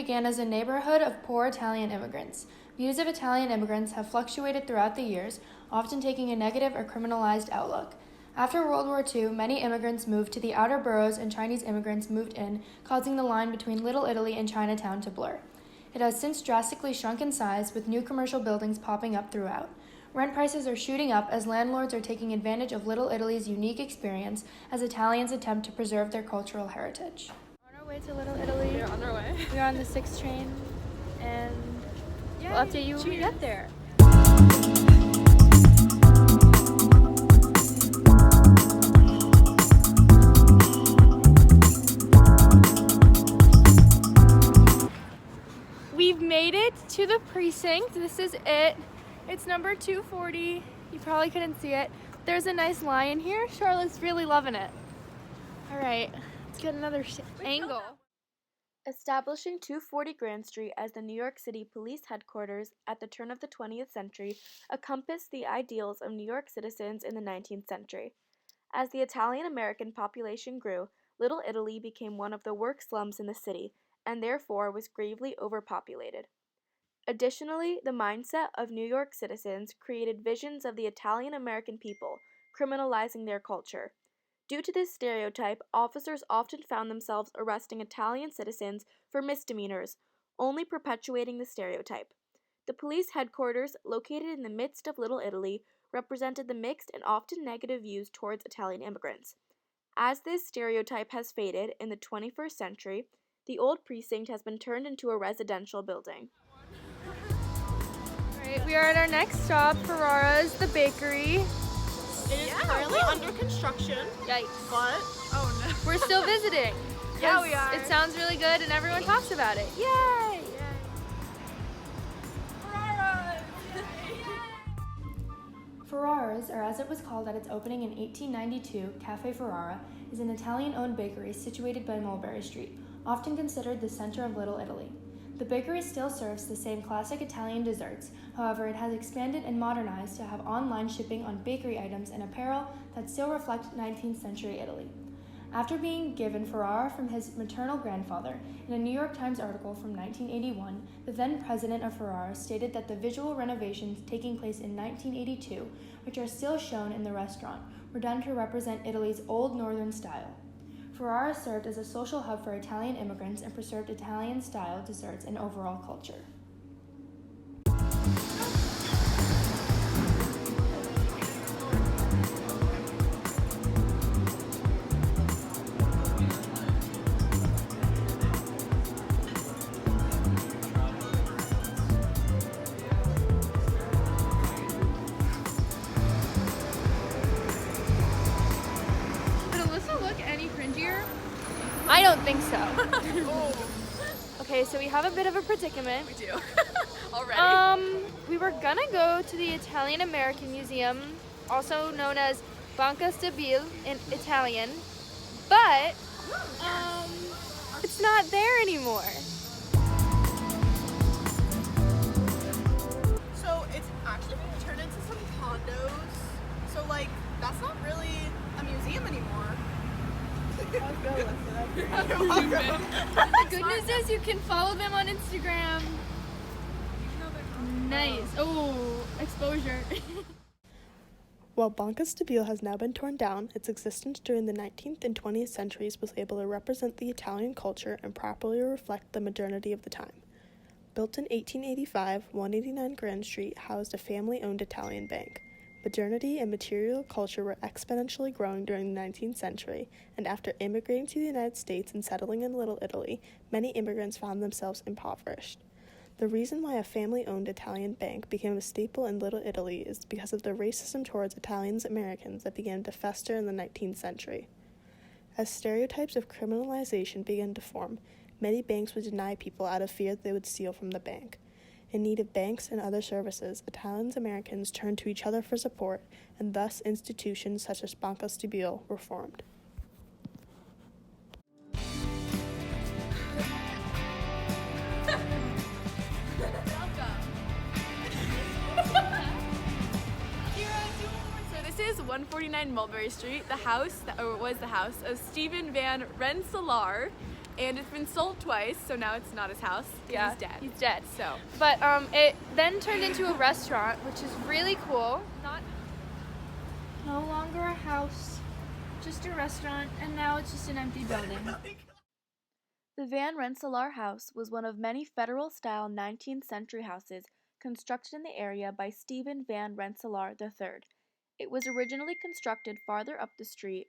began as a neighborhood of poor Italian immigrants. Views of Italian immigrants have fluctuated throughout the years, often taking a negative or criminalized outlook. After World War II, many immigrants moved to the outer boroughs and Chinese immigrants moved in, causing the line between Little Italy and Chinatown to blur. It has since drastically shrunk in size, with new commercial buildings popping up throughout. Rent prices are shooting up as landlords are taking advantage of Little Italy's unique experience as Italians attempt to preserve their cultural heritage. On our way to Little Italy. We're on our way. We're on the 6 train, and we'll update you when we get there. We've made it to the precinct. This is it. It's number 240. You probably couldn't see it. There's a nice lion here. Charlotte's really loving it. All right, let's get another angle. Establishing 240 Grand Street as the New York City Police Headquarters at the turn of the 20th century encompassed the ideals of New York citizens in the 19th century. As the Italian-American population grew, Little Italy became one of the work slums in the city, and therefore was gravely overpopulated. Additionally, the mindset of New York citizens created visions of the Italian-American people, criminalizing their culture. Due to this stereotype, officers often found themselves arresting Italian citizens for misdemeanors, only perpetuating the stereotype. The police headquarters, located in the midst of Little Italy, represented the mixed and often negative views towards Italian immigrants. As this stereotype has faded in the 21st century, the old precinct has been turned into a residential building. Alright, we are at our next stop, Ferrara's, the bakery. It is currently under construction. Yikes. But, oh no. We're still visiting. Yeah, we are. It sounds really good and everyone talks about it. Yay! Ferrara's, or as it was called at its opening in 1892, Cafe Ferrara, is an Italian-owned bakery situated by Mulberry Street, often considered the center of Little Italy. The bakery still serves the same classic Italian desserts, however it has expanded and modernized to have online shipping on bakery items and apparel that still reflect 19th century Italy. After being given Ferrara from his maternal grandfather, in a New York Times article from 1981, the then president of Ferrara stated that the visual renovations taking place in 1982, which are still shown in the restaurant, were done to represent Italy's old northern style. Ferrara served as a social hub for Italian immigrants and preserved Italian-style desserts and overall culture. I don't think so. Okay, so we have a bit of a predicament. We do. Already. We were gonna go to the Italian American Museum, also known as Banca Stabile in Italian, but it's not there anymore. So it's actually being turned into some condos. So like, that's not really a museum anymore. The good news is you can follow them on Instagram. Nice. Oh, exposure. While Banca Stabile has now been torn down, its existence during the 19th and 20th centuries was able to represent the Italian culture and properly reflect the modernity of the time. Built in 1885, 189 Grand Street housed a family-owned Italian bank. Modernity and material culture were exponentially growing during the 19th century, and after immigrating to the United States and settling in Little Italy, many immigrants found themselves impoverished. The reason why a family-owned Italian bank became a staple in Little Italy is because of the racism towards Italians Americans that began to fester in the 19th century. As stereotypes of criminalization began to form, many banks would deny people out of fear that they would steal from the bank. In need of banks and other services, Italians Americans turned to each other for support, and thus institutions such as Banca Stabile were formed. So this is 149 Mulberry Street, the house, was the house of Stephen Van Rensselaer. And it's been sold twice, so now it's not his house. Yeah, He's dead. He's dead. So, But it then turned into a restaurant, which is really cool. No longer a house, just a restaurant, and now it's just an empty building. The Van Rensselaer House was one of many Federal-style 19th century houses constructed in the area by Stephen Van Rensselaer III. It was originally constructed farther up the street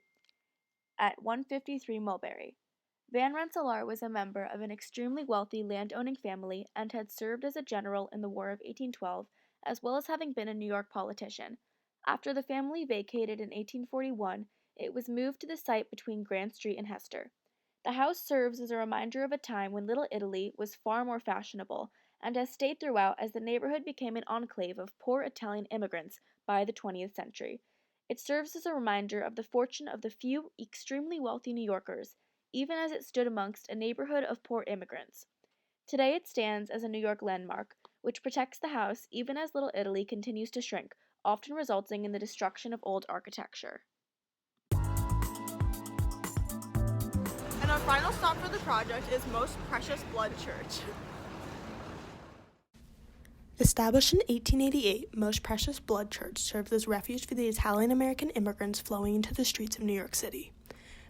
at 153 Mulberry. Van Rensselaer was a member of an extremely wealthy landowning family and had served as a general in the War of 1812, as well as having been a New York politician. After the family vacated in 1841, it was moved to the site between Grand Street and Hester. The house serves as a reminder of a time when Little Italy was far more fashionable and has stayed throughout as the neighborhood became an enclave of poor Italian immigrants by the 20th century. It serves as a reminder of the fortune of the few extremely wealthy New Yorkers, even as it stood amongst a neighborhood of poor immigrants. Today it stands as a New York landmark, which protects the house even as Little Italy continues to shrink, often resulting in the destruction of old architecture. and our final stop for the project is Most Precious Blood Church. Established in 1888, Most Precious Blood Church serves as refuge for the Italian-American immigrants flowing into the streets of New York City.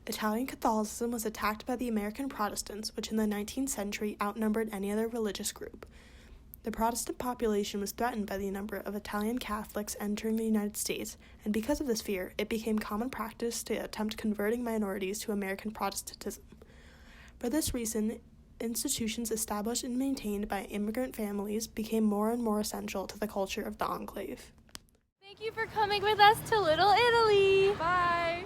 Italian Catholicism was attacked by the American Protestants, which in the 19th century outnumbered any other religious group. The Protestant population was threatened by the number of Italian Catholics entering the United States, and because of this fear, it became common practice to attempt converting minorities to American Protestantism. For this reason, institutions established and maintained by immigrant families became more and more essential to the culture of the enclave. Thank you for coming with us to Little Italy. Bye!